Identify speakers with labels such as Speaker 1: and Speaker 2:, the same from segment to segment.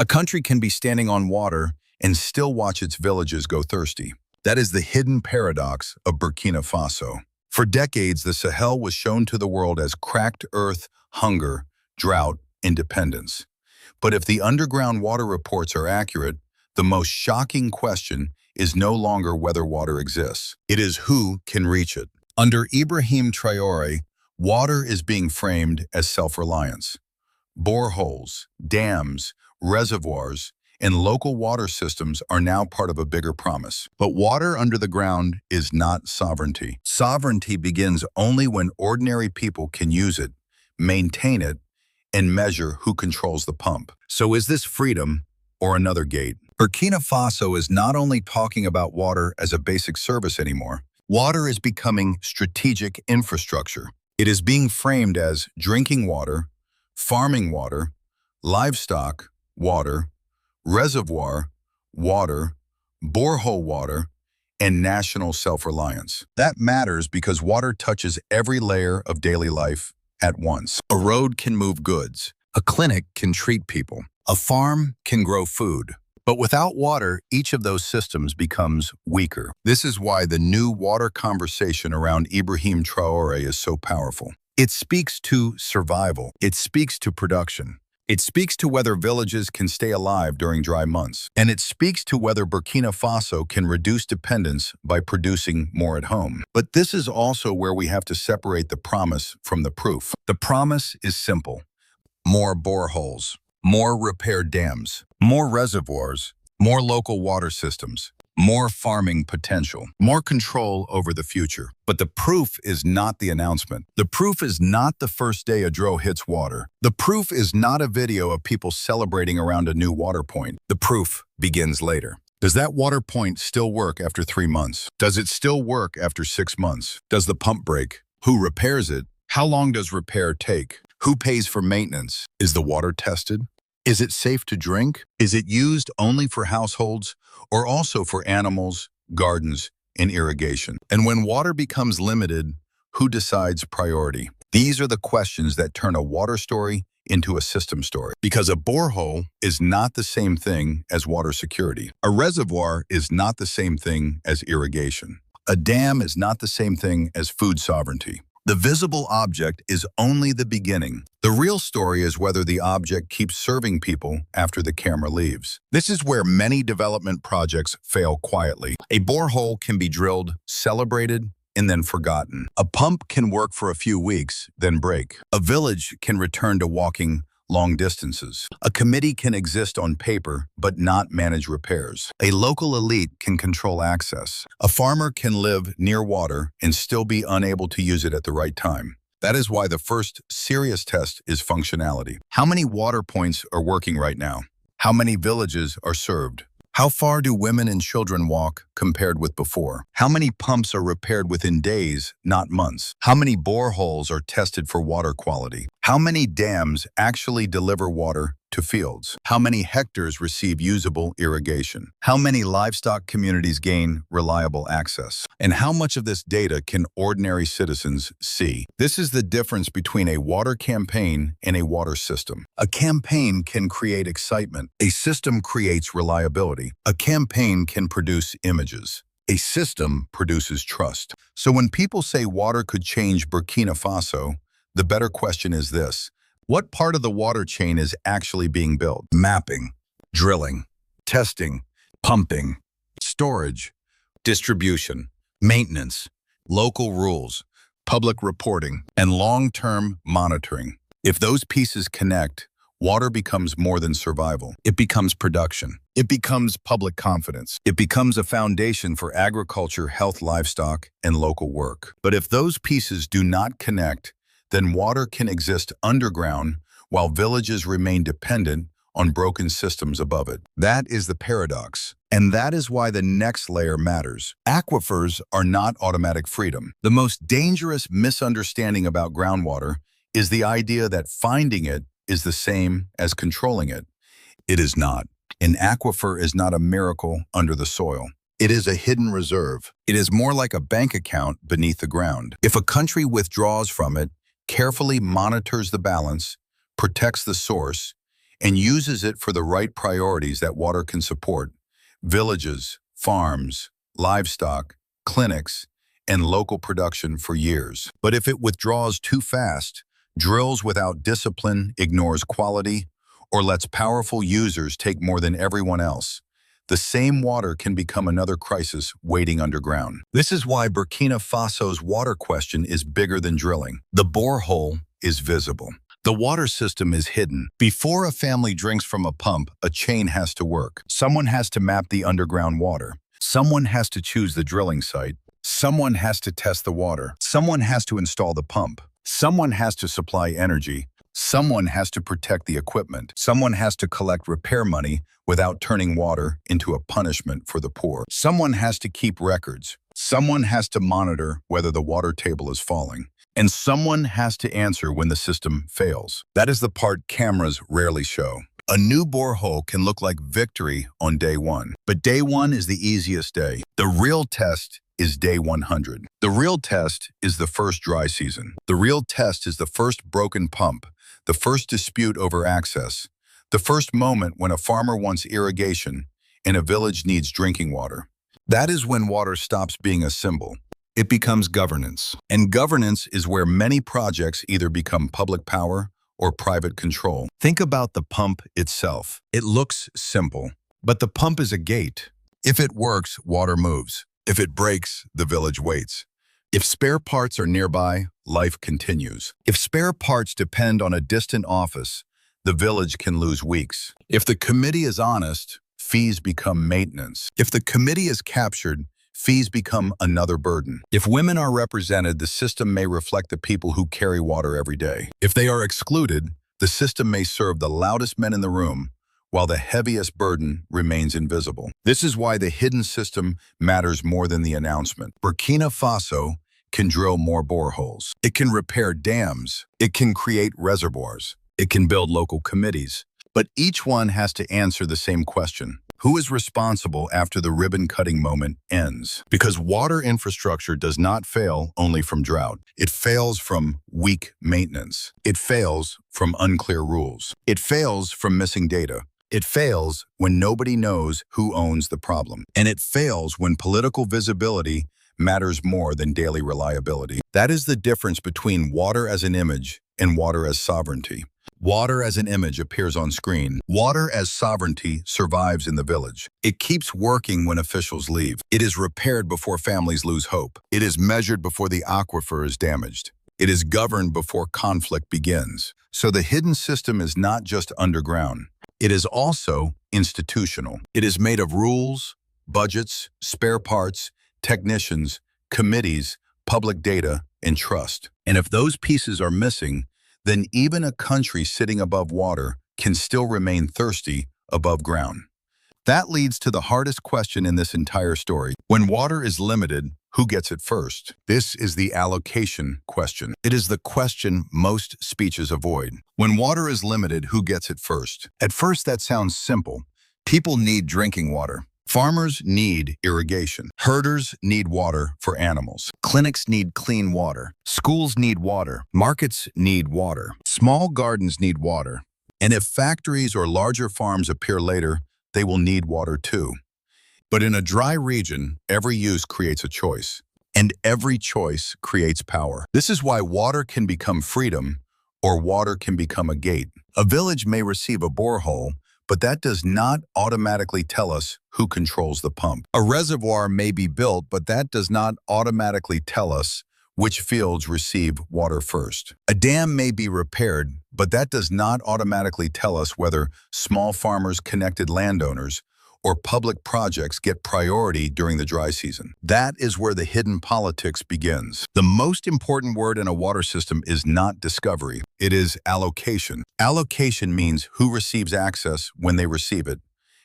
Speaker 1: A country can be standing on water and still watch its villages go thirsty. That is the hidden paradox of Burkina Faso. For decades, the Sahel was shown to the world as cracked earth, hunger, drought, and dependence. But if the underground water reports are accurate, the most shocking question is no longer whether water exists. It is who can reach it. Under Ibrahim Traoré, water is being framed as self-reliance. Boreholes, dams, reservoirs, and local water systems are now part of a bigger promise. But water under the ground is not sovereignty. Sovereignty begins only when ordinary people can use it, maintain it, and measure who controls the pump. So is this freedom or another gate? Burkina Faso is not only talking about water as a basic service anymore. Water is becoming strategic infrastructure. It is being framed as drinking water, farming water, livestock water, reservoir water, borehole water, and national self-reliance. That matters because water touches every layer of daily life at once. A road can move goods. A clinic can treat people. A farm can grow food. But without water, each of those systems becomes weaker. This is why the new water conversation around Ibrahim Traoré is so powerful. It speaks to survival. It speaks to production. It speaks to whether villages can stay alive during dry months. And it speaks to whether Burkina Faso can reduce dependence by producing more at home. But this is also where we have to separate the promise from the proof. The promise is simple. More boreholes, more repaired dams, more reservoirs, more local water systems, more farming potential, more control over the future. But the proof is not the announcement. The proof is not the first day a drought hits water. The proof is not a video of people celebrating around a new water point. The proof begins later. Does that water point still work after 3 months? Does it still work after 6 months? Does the pump break? Who repairs it? How long does repair take? Who pays for maintenance? Is the water tested? Is it safe to drink? Is it used only for households or also for animals, gardens, and irrigation? And when water becomes limited, who decides priority? These are the questions that turn a water story into a system story. Because a borehole is not the same thing as water security. A reservoir is not the same thing as irrigation. A dam is not the same thing as food sovereignty. The visible object is only the beginning. The real story is whether the object keeps serving people after the camera leaves. This is where many development projects fail quietly. A borehole can be drilled, celebrated, and then forgotten. A pump can work for a few weeks, then break. A village can return to walking long distances. A committee can exist on paper, but not manage repairs. A local elite can control access. A farmer can live near water and still be unable to use it at the right time. That is why the first serious test is functionality. How many water points are working right now? How many villages are served? How far do women and children walk compared with before? How many pumps are repaired within days, not months? How many boreholes are tested for water quality? How many dams actually deliver water to fields? How many hectares receive usable irrigation? How many livestock communities gain reliable access? And how much of this data can ordinary citizens see? This is the difference between a water campaign and a water system. A campaign can create excitement. A system creates reliability. A campaign can produce images. A system produces trust. So when people say water could change Burkina Faso, the better question is this: what part of the water chain is actually being built? Mapping, drilling, testing, pumping, storage, distribution, maintenance, local rules, public reporting, and long-term monitoring. If those pieces connect, water becomes more than survival. It becomes production. It becomes public confidence. It becomes a foundation for agriculture, health, livestock, and local work. But if those pieces do not connect, then water can exist underground while villages remain dependent on broken systems above it. That is the paradox. And that is why the next layer matters. Aquifers are not automatic freedom. The most dangerous misunderstanding about groundwater is the idea that finding it is the same as controlling it. It is not. An aquifer is not a miracle under the soil. It is a hidden reserve. It is more like a bank account beneath the ground. If a country withdraws from it, carefully monitors the balance, protects the source, and uses it for the right priorities that water can support: villages, farms, livestock, clinics, and local production for years. But if it withdraws too fast, drills without discipline, ignores quality, or lets powerful users take more than everyone else, the same water can become another crisis waiting underground. This is why Burkina Faso's water question is bigger than drilling. The borehole is visible. The water system is hidden. Before a family drinks from a pump, a chain has to work. Someone has to map the underground water. Someone has to choose the drilling site. Someone has to test the water. Someone has to install the pump. Someone has to supply energy. Someone has to protect the equipment. Someone has to collect repair money without turning water into a punishment for the poor. Someone has to keep records. Someone has to monitor whether the water table is falling. And someone has to answer when the system fails. That is the part cameras rarely show. A new borehole can look like victory on day one, but day one is the easiest day. The real test is day 100. The real test is the first dry season. The real test is the first broken pump, the first dispute over access, the first moment when a farmer wants irrigation and a village needs drinking water. That is when water stops being a symbol. It becomes governance. And governance is where many projects either become public power or private control. Think about the pump itself. It looks simple, but the pump is a gate. If it works, water moves. If it breaks, the village waits. If spare parts are nearby, life continues. If spare parts depend on a distant office, the village can lose weeks. If the committee is honest, fees become maintenance. If the committee is captured, fees become another burden. If women are represented, the system may reflect the people who carry water every day. If they are excluded, the system may serve the loudest men in the room, while the heaviest burden remains invisible. This is why the hidden system matters more than the announcement. Burkina Faso can drill more boreholes. It can repair dams. It can create reservoirs. It can build local committees. But each one has to answer the same question: who is responsible after the ribbon-cutting moment ends? Because water infrastructure does not fail only from drought. It fails from weak maintenance. It fails from unclear rules. It fails from missing data. It fails when nobody knows who owns the problem. And it fails when political visibility matters more than daily reliability. That is the difference between water as an image and water as sovereignty. Water as an image appears on screen. Water as sovereignty survives in the village. It keeps working when officials leave. It is repaired before families lose hope. It is measured before the aquifer is damaged. It is governed before conflict begins. So the hidden system is not just underground. It is also institutional. It is made of rules, budgets, spare parts, technicians, committees, public data, and trust. And if those pieces are missing, then even a country sitting above water can still remain thirsty above ground. That leads to the hardest question in this entire story. When water is limited, who gets it first? This is the allocation question. It is the question most speeches avoid. When water is limited, who gets it first? At first, that sounds simple. People need drinking water. Farmers need irrigation. Herders need water for animals. Clinics need clean water. Schools need water. Markets need water. Small gardens need water. And if factories or larger farms appear later, they will need water too. But in a dry region, every use creates a choice. And every choice creates power. This is why water can become freedom, or water can become a gate. A village may receive a borehole, but that does not automatically tell us who controls the pump. A reservoir may be built, but that does not automatically tell us which fields receive water first. A dam may be repaired, but that does not automatically tell us whether small farmers, connected landowners, or public projects get priority during the dry season. That is where the hidden politics begins. The most important word in a water system is not discovery. It is allocation. Allocation means who receives access when they receive it,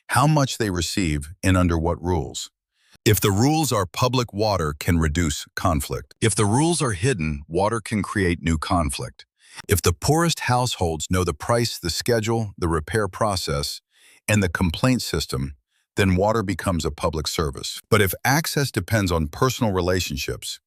Speaker 1: how much they receive, and under what rules. If the rules are public, water can reduce conflict. If the rules are hidden, water can create new conflict. If the poorest households know the price, the schedule, the repair process, and the complaint system, then water becomes a public service. But if access depends on personal relationships,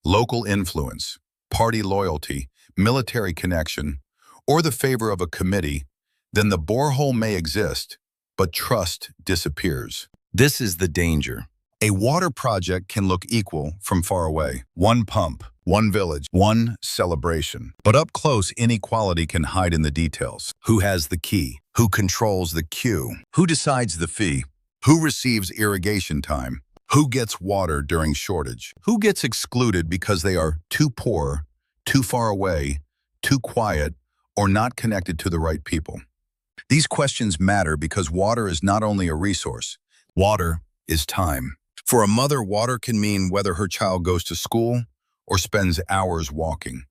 Speaker 1: local influence, party loyalty, military connection, or the favor of a committee, then the borehole may exist, but trust disappears. This is the danger. A water project can look equal from far away. One pump, one village, one celebration. But up close, inequality can hide in the details. Who has the key? Who controls the queue? Who decides the fee? Who receives irrigation time? Who gets water during shortage? Who gets excluded because they are too poor, too far away, too quiet, or not connected to the right people? These questions matter because water is not only a resource. Water is time. For a mother, water can mean whether her child goes to school or spends hours walking.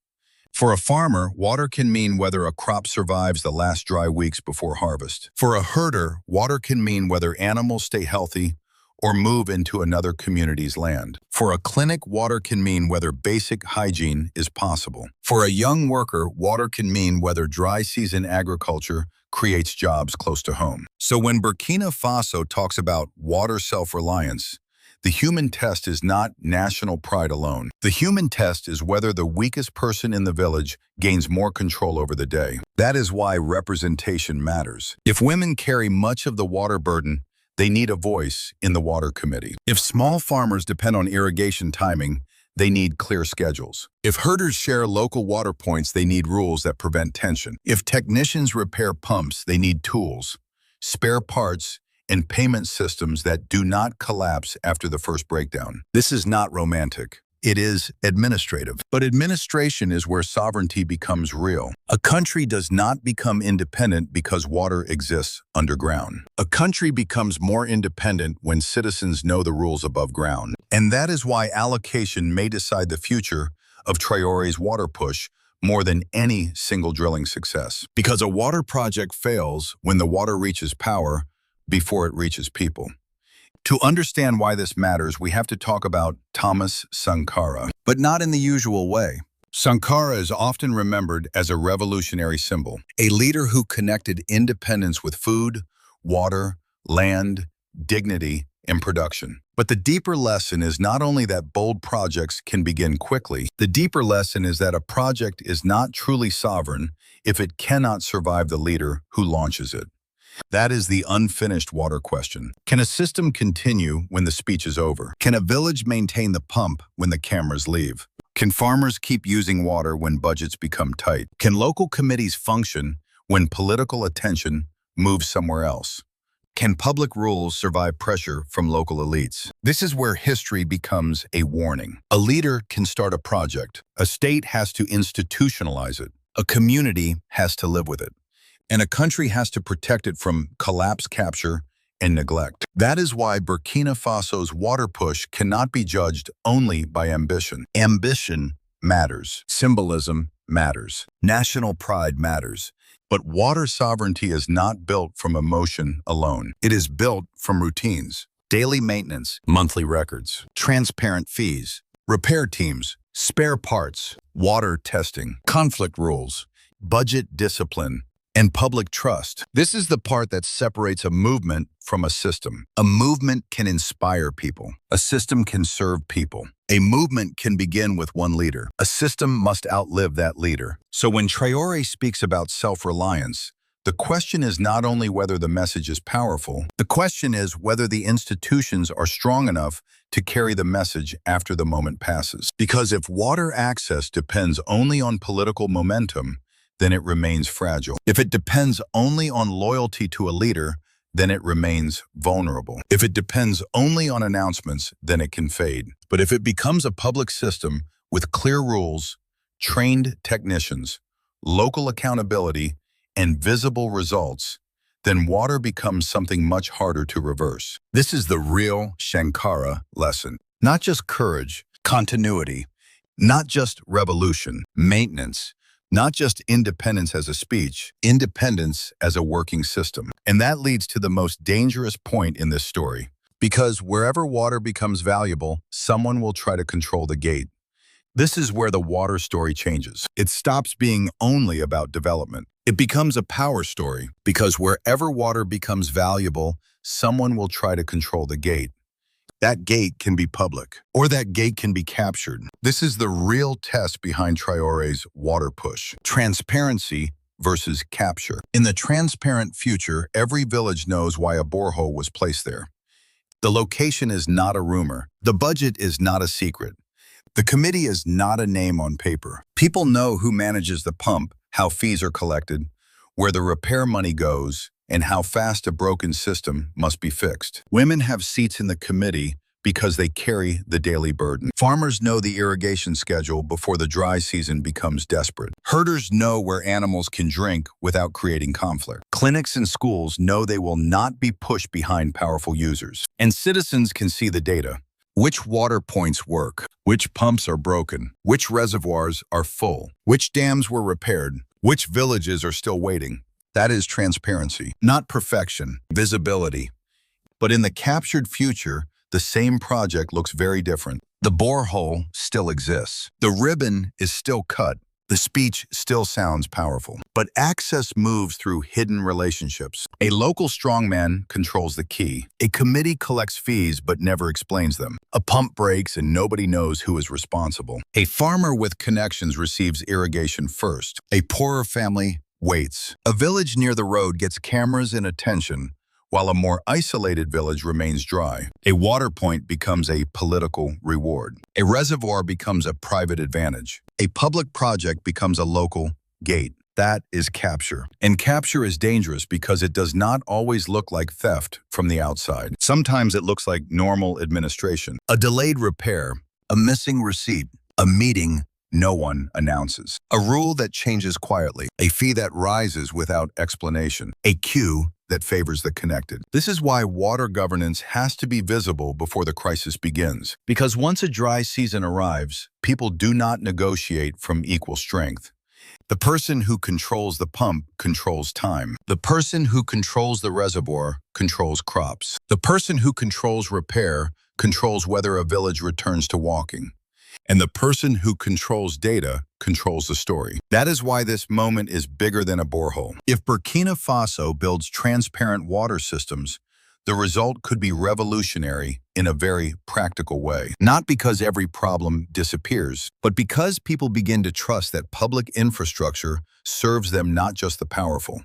Speaker 1: For a farmer, water can mean whether a crop survives the last dry weeks before harvest. For a herder, water can mean whether animals stay healthy or move into another community's land. For a clinic, water can mean whether basic hygiene is possible. For a young worker, water can mean whether dry season agriculture creates jobs close to home. So when Burkina Faso talks about water self-reliance, the human test is not national pride alone. The human test is whether the weakest person in the village gains more control over the day. That is why representation matters. If women carry much of the water burden, they need a voice in the water committee. If small farmers depend on irrigation timing, they need clear schedules. If herders share local water points, they need rules that prevent tension. If technicians repair pumps, they need tools, spare parts, and payment systems that do not collapse after the first breakdown. This is not romantic. It is administrative. But administration is where sovereignty becomes real. A country does not become independent because water exists underground. A country becomes more independent when citizens know the rules above ground. And that is why allocation may decide the future of Traore's water push more than any single drilling success. Because a water project fails when the water reaches power before it reaches people. To understand why this matters, we have to talk about Thomas Sankara, but not in the usual way. Sankara is often remembered as a revolutionary symbol, a leader who connected independence with food, water, land, dignity, and production. But the deeper lesson is not only that bold projects can begin quickly, the deeper lesson is that a project is not truly sovereign if it cannot survive the leader who launches it. That is the unfinished water question. Can a system continue when the speech is over? Can a village maintain the pump when the cameras leave? Can farmers keep using water when budgets become tight? Can local committees function when political attention moves somewhere else? Can public rules survive pressure from local elites? This is where history becomes a warning. A leader can start a project. A state has to institutionalize it. A community has to live with it. And a country has to protect it from collapse, capture, and neglect. That is why Burkina Faso's water push cannot be judged only by ambition. Ambition matters. Symbolism matters. National pride matters. But water sovereignty is not built from emotion alone. It is built from routines, daily maintenance, monthly records, transparent fees, repair teams, spare parts, water testing, conflict rules, budget discipline, and public trust. This is the part that separates a movement from a system. A movement can inspire people. A system can serve people. A movement can begin with one leader. A system must outlive that leader. So when Traore speaks about self-reliance, the question is not only whether the message is powerful, the question is whether the institutions are strong enough to carry the message after the moment passes. Because if water access depends only on political momentum, then it remains fragile. If it depends only on loyalty to a leader, then it remains vulnerable. If it depends only on announcements, then it can fade. But if it becomes a public system with clear rules, trained technicians, local accountability, and visible results, then water becomes something much harder to reverse. This is the real Sankara lesson. Not just courage, continuity, not just revolution, maintenance, not just independence as a speech, independence as a working system. And that leads to the most dangerous point in this story. Because wherever water becomes valuable, someone will try to control the gate. This is where the water story changes. It stops being only about development. It becomes a power story, because wherever water becomes valuable, someone will try to control the gate. That gate can be public, or that gate can be captured. This is the real test behind Traore's water push. Transparency versus capture. In the transparent future, every village knows why a borehole was placed there. The location is not a rumor. The budget is not a secret. The committee is not a name on paper. People know who manages the pump, how fees are collected, where the repair money goes, and how fast a broken system must be fixed. Women have seats in the committee because they carry the daily burden. Farmers know the irrigation schedule before the dry season becomes desperate. Herders know where animals can drink without creating conflict. Clinics and schools know they will not be pushed behind powerful users. And citizens can see the data. Which water points work? Which pumps are broken? Which reservoirs are full? Which dams were repaired? Which villages are still waiting? That is transparency, not perfection, visibility. But in the captured future, the same project looks very different. The borehole still exists. The ribbon is still cut. The speech still sounds powerful. But access moves through hidden relationships. A local strongman controls the key. A committee collects fees but never explains them. A pump breaks and nobody knows who is responsible. A farmer with connections receives irrigation first. A poorer family waits. A village near the road gets cameras and attention, while a more isolated village remains dry. A water point becomes a political reward. A reservoir becomes a private advantage. A public project becomes a local gate. That is capture. And capture is dangerous because it does not always look like theft from the outside. Sometimes it looks like normal administration. A delayed repair, a missing receipt, a meeting no one announces. A rule that changes quietly. A fee that rises without explanation. A queue that favors the connected. This is why water governance has to be visible before the crisis begins. Because once a dry season arrives, people do not negotiate from equal strength. The person who controls the pump controls time. The person who controls the reservoir controls crops. The person who controls repair controls whether a village returns to walking. And the person who controls data controls the story. That is why this moment is bigger than a borehole. If Burkina Faso builds transparent water systems, the result could be revolutionary in a very practical way. Not because every problem disappears, but because people begin to trust that public infrastructure serves them, not just the powerful.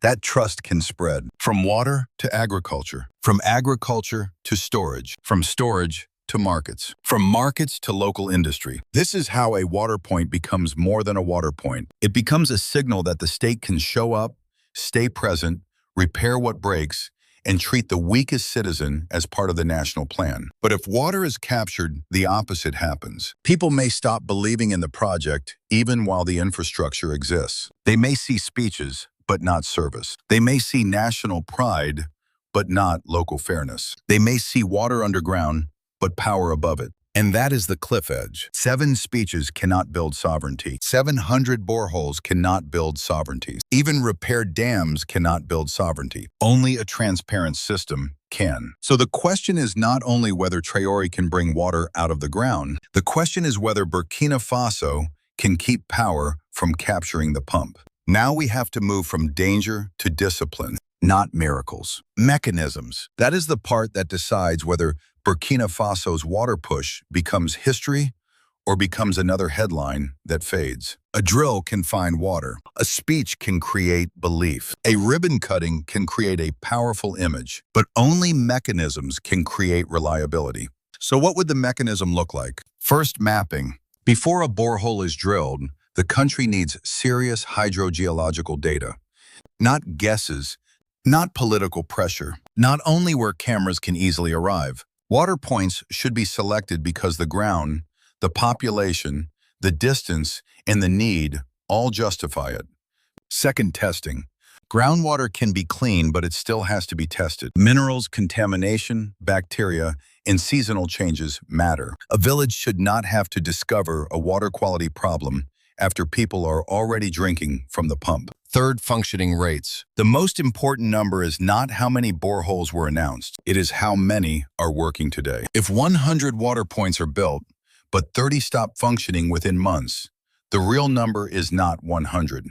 Speaker 1: That trust can spread from water to agriculture, from agriculture to storage, from storage to markets, from markets to local industry. This is how a water point becomes more than a water point. It becomes a signal that the state can show up, stay present, repair what breaks, and treat the weakest citizen as part of the national plan. But if water is captured, the opposite happens. People may stop believing in the project even while the infrastructure exists. They may see speeches, but not service. They may see national pride, but not local fairness. They may see water underground, but power above it. And that is the cliff edge. 7 speeches cannot build sovereignty. 700 boreholes cannot build sovereignty. Even repaired dams cannot build sovereignty. Only a transparent system can. So the question is not only whether Traore can bring water out of the ground, the question is whether Burkina Faso can keep power from capturing the pump. Now we have to move from danger to discipline, not miracles. Mechanisms. That is the part that decides whether Burkina Faso's water push becomes history or becomes another headline that fades. A drill can find water. A speech can create belief. A ribbon cutting can create a powerful image, but only mechanisms can create reliability. So what would the mechanism look like? First, mapping. Before a borehole is drilled, the country needs serious hydrogeological data, not guesses, not political pressure, not only where cameras can easily arrive. Water points should be selected because the ground, the population, the distance, and the need all justify it. Second, testing. Groundwater can be clean, but it still has to be tested. Minerals, contamination, bacteria, and seasonal changes matter. A village should not have to discover a water quality problem after people are already drinking from the pump. Third, functioning rates. The most important number is not how many boreholes were announced. It is how many are working today. If 100 water points are built, but 30 stop functioning within months, the real number is not 100.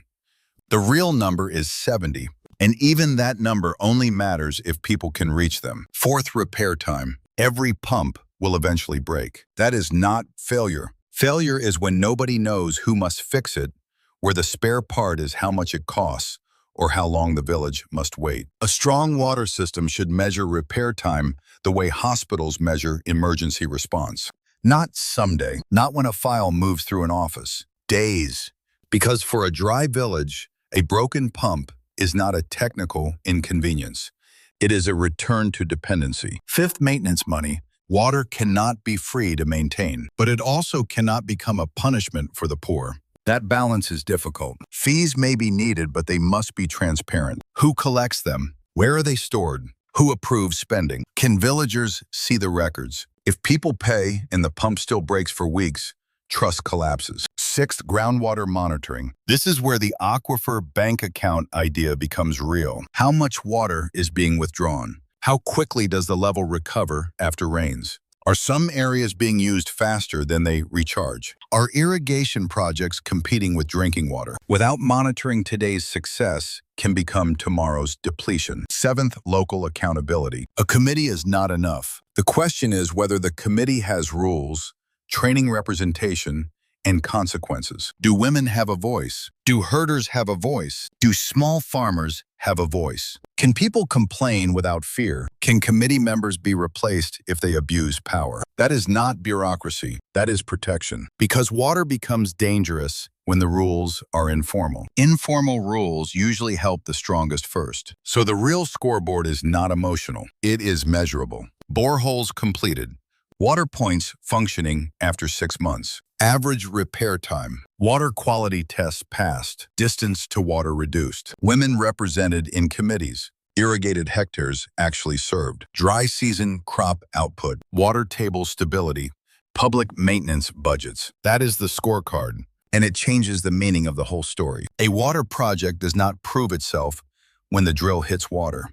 Speaker 1: The real number is 70, and even that number only matters if people can reach them. Fourth, repair time. Every pump will eventually break. That is not failure. Failure is when nobody knows who must fix it, where the spare part is how much it costs or how long the village must wait. A strong water system should measure repair time the way hospitals measure emergency response. Not someday, not when a file moves through an office. Days. Because for a dry village, a broken pump is not a technical inconvenience. It is a return to dependency. Fifth, maintenance money. Water cannot be free to maintain, but it also cannot become a punishment for the poor. That balance is difficult. Fees may be needed, but they must be transparent. Who collects them? Where are they stored? Who approves spending? Can villagers see the records? If people pay and the pump still breaks for weeks, trust collapses. Sixth, groundwater monitoring. This is where the aquifer bank account idea becomes real. How much water is being withdrawn? How quickly does the level recover after rains? Are some areas being used faster than they recharge? Are irrigation projects competing with drinking water? Without monitoring, today's success can become tomorrow's depletion. Seventh, local accountability. A committee is not enough. The question is whether the committee has rules, training representation, and consequences. Do women have a voice? Do herders have a voice? Do small farmers have a voice? Can people complain without fear? Can committee members be replaced if they abuse power? That is not bureaucracy. That is protection. Because water becomes dangerous when the rules are informal. Informal rules usually help the strongest first. So the real scoreboard is not emotional. It is measurable. Boreholes completed. Water points functioning after 6 months. Average repair time. Water quality tests passed. Distance to water reduced. Women represented in committees. Irrigated hectares actually served. Dry season crop output. Water table stability. Public maintenance budgets. That is the scorecard, and it changes the meaning of the whole story. A water project does not prove itself when the drill hits water.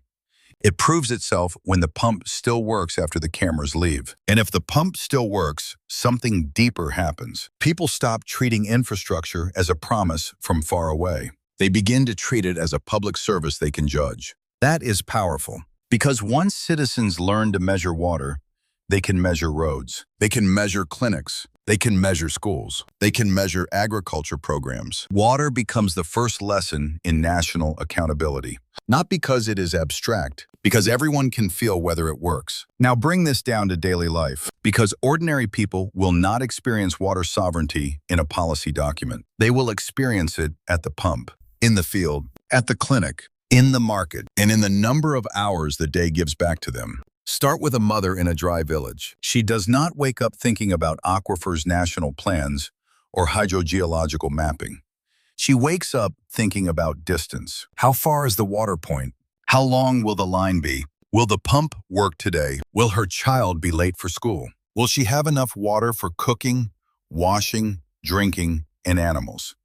Speaker 1: It proves itself when the pump still works after the cameras leave. And if the pump still works, something deeper happens. People stop treating infrastructure as a promise from far away. They begin to treat it as a public service they can judge. That is powerful, because once citizens learn to measure water, they can measure roads. They can measure clinics. They can measure schools. They can measure agriculture programs. Water becomes the first lesson in national accountability. Not because it is abstract, because everyone can feel whether it works. Now bring this down to daily life, because ordinary people will not experience water sovereignty in a policy document. They will experience it at the pump, in the field, at the clinic, in the market, and in the number of hours the day gives back to them. Start with a mother in a dry village. She does not wake up thinking about aquifers' national plans or hydrogeological mapping. She wakes up thinking about distance. How far is the water point? How long will the line be? Will the pump work today? Will her child be late for school? Will she have enough water for cooking, washing, drinking, and animals?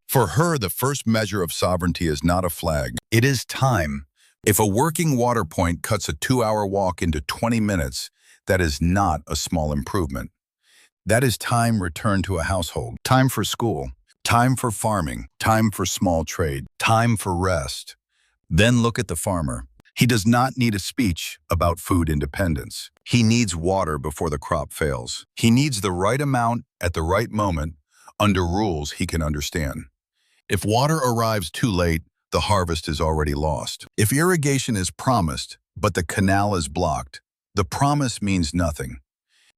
Speaker 1: For her, the first measure of sovereignty is not a flag. It is time. If a working water point cuts a 2-hour walk into 20 minutes, that is not a small improvement. That is time returned to a household, time for school, time for farming, time for small trade, time for rest. Then look at the farmer. He does not need a speech about food independence. He needs water before the crop fails. He needs the right amount at the right moment under rules he can understand. If water arrives too late, the harvest is already lost. If irrigation is promised, but the canal is blocked, the promise means nothing.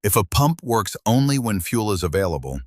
Speaker 1: If a pump works only when fuel is available,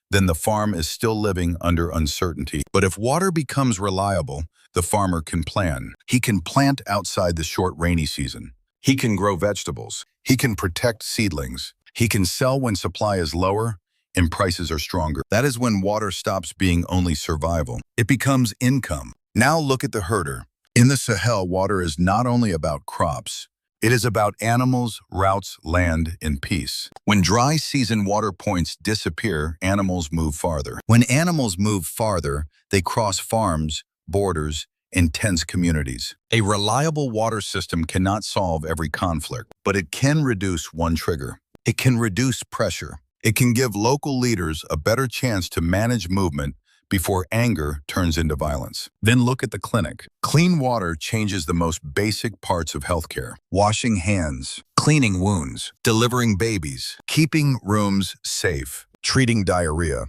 Speaker 1: then the farm is still living under uncertainty. But if water becomes reliable, the farmer can plan. He can plant outside the short rainy season. He can grow vegetables. He can protect seedlings. He can sell when supply is lower and prices are stronger. That is when water stops being only survival. It becomes income. Now look at the herder. In the Sahel, water is not only about crops. It is about animals, routes, land, and peace. When dry season water points disappear, animals move farther. When animals move farther, they cross farms, borders, and tense communities. A reliable water system cannot solve every conflict, but it can reduce one trigger. It can reduce pressure. It can give local leaders a better chance to manage movement before anger turns into violence. Then look at the clinic. Clean water changes the most basic parts of healthcare. Washing hands, cleaning wounds, delivering babies, keeping rooms safe, treating diarrhea,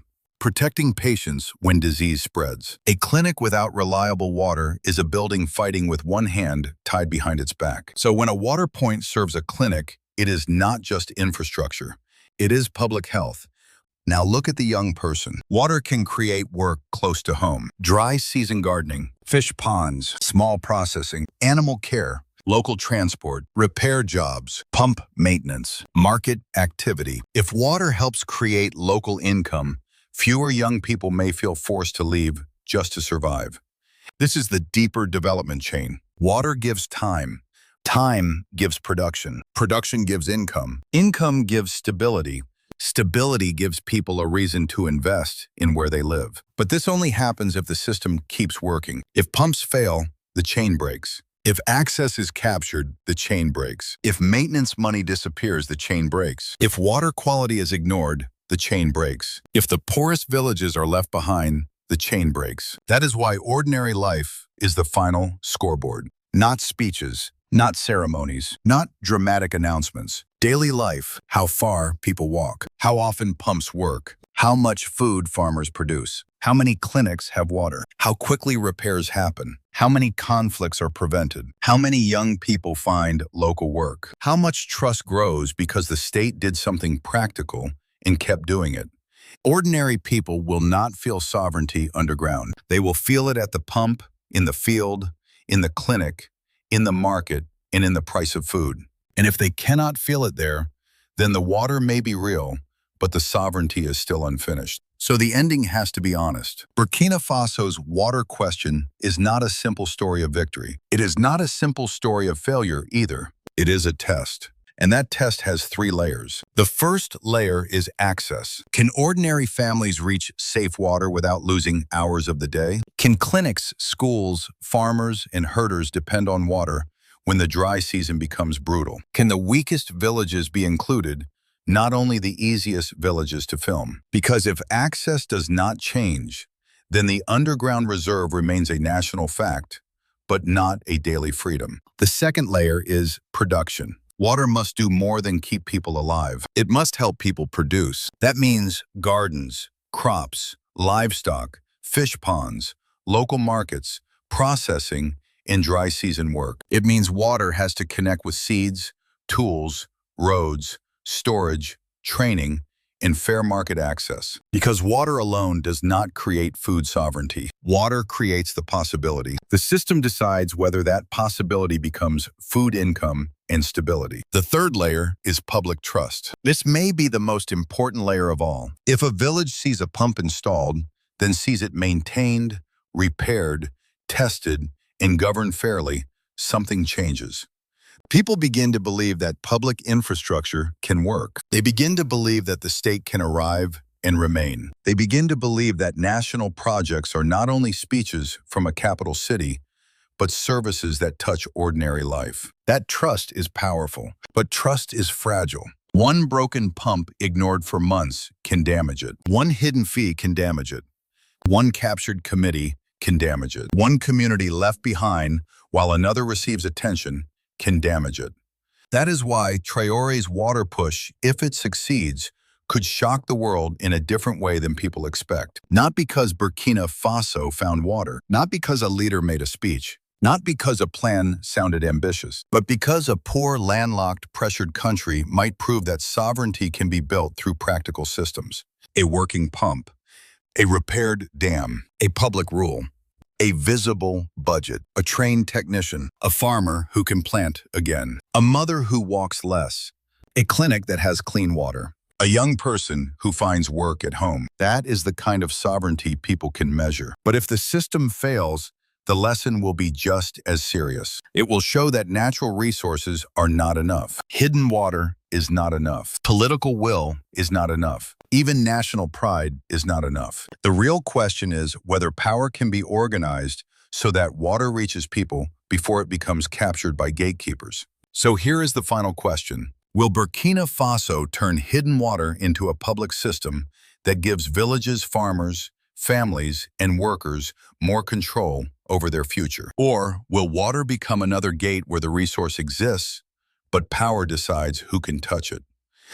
Speaker 1: protecting patients when disease spreads. A clinic without reliable water is a building fighting with one hand tied behind its back. So when a water point serves a clinic, it is not just infrastructure. It is public health. Now look at the young person. Water can create work close to home. Dry season gardening, fish ponds, small processing, animal care, local transport, repair jobs, pump maintenance, market activity. If water helps create local income, fewer young people may feel forced to leave just to survive. This is the deeper development chain. Water gives time. Time gives production. Production gives income. Income gives stability. Stability gives people a reason to invest in where they live. But this only happens if the system keeps working. If pumps fail, the chain breaks. If access is captured, the chain breaks. If maintenance money disappears, the chain breaks. If water quality is ignored, the chain breaks. If the poorest villages are left behind, the chain breaks. That is why ordinary life is the final scoreboard. Not speeches, not ceremonies, not dramatic announcements. Daily life, how far people walk, how often pumps work, how much food farmers produce, how many clinics have water, how quickly repairs happen, how many conflicts are prevented, how many young people find local work, how much trust grows because the state did something practical and kept doing it. Ordinary people will not feel sovereignty underground. They will feel it at the pump, in the field, in the clinic, in the market, and in the price of food. And if they cannot feel it there, then the water may be real, but the sovereignty is still unfinished. So the ending has to be honest. Burkina Faso's water question is not a simple story of victory. It is not a simple story of failure either. It is a test. And that test has 3 layers. The first layer is access. Can ordinary families reach safe water without losing hours of the day? Can clinics, schools, farmers, and herders depend on water when the dry season becomes brutal? Can the weakest villages be included, not only the easiest villages to film? Because if access does not change, then the underground reserve remains a national fact, but not a daily freedom. The second layer is production. Water must do more than keep people alive. It must help people produce. That means gardens, crops, livestock, fish ponds, local markets, processing, and dry season work. It means water has to connect with seeds, tools, roads, storage, training, and fair market access. Because water alone does not create food sovereignty. Water creates the possibility. The system decides whether that possibility becomes food income and stability. The third layer is public trust. This may be the most important layer of all. If a village sees a pump installed, then sees it maintained, repaired, tested, and governed fairly, something changes. People begin to believe that public infrastructure can work. They begin to believe that the state can arrive and remain. They begin to believe that national projects are not only speeches from a capital city, but services that touch ordinary life. That trust is powerful, but trust is fragile. One broken pump ignored for months can damage it. One hidden fee can damage it. One captured committee can damage it. One community left behind while another receives attention can damage it. That is why Traore's water push, if it succeeds, could shock the world in a different way than people expect. Not because Burkina Faso found water, not because a leader made a speech, not because a plan sounded ambitious, but because a poor, landlocked, pressured country might prove that sovereignty can be built through practical systems. A working pump, a repaired dam, a public rule, a visible budget, a trained technician, a farmer who can plant again, a mother who walks less, a clinic that has clean water, a young person who finds work at home. That is the kind of sovereignty people can measure. But if the system fails, the lesson will be just as serious. It will show that natural resources are not enough. Hidden water is not enough. Political will is not enough. Even national pride is not enough. The real question is whether power can be organized so that water reaches people before it becomes captured by gatekeepers. So here is the final question. Will Burkina Faso turn hidden water into a public system that gives villages, farmers, families, and workers more control over their future? Or will water become another gate where the resource exists, but power decides who can touch it?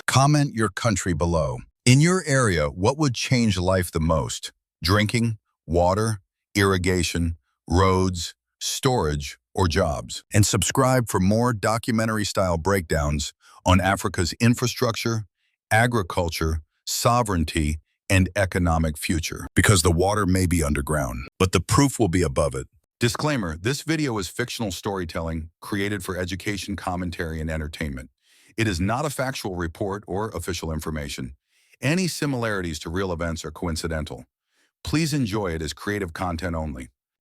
Speaker 1: Comment your country below. In your area, what would change life the most? Drinking, water, irrigation, roads, storage, or jobs? And subscribe for more documentary-style breakdowns on Africa's infrastructure, agriculture, sovereignty, and economic future. Because the water may be underground, but the proof will be above it. Disclaimer, this video is fictional storytelling created for education, commentary, and entertainment. It is not a factual report or official information. Any similarities to real events are coincidental. Please enjoy it as creative content only.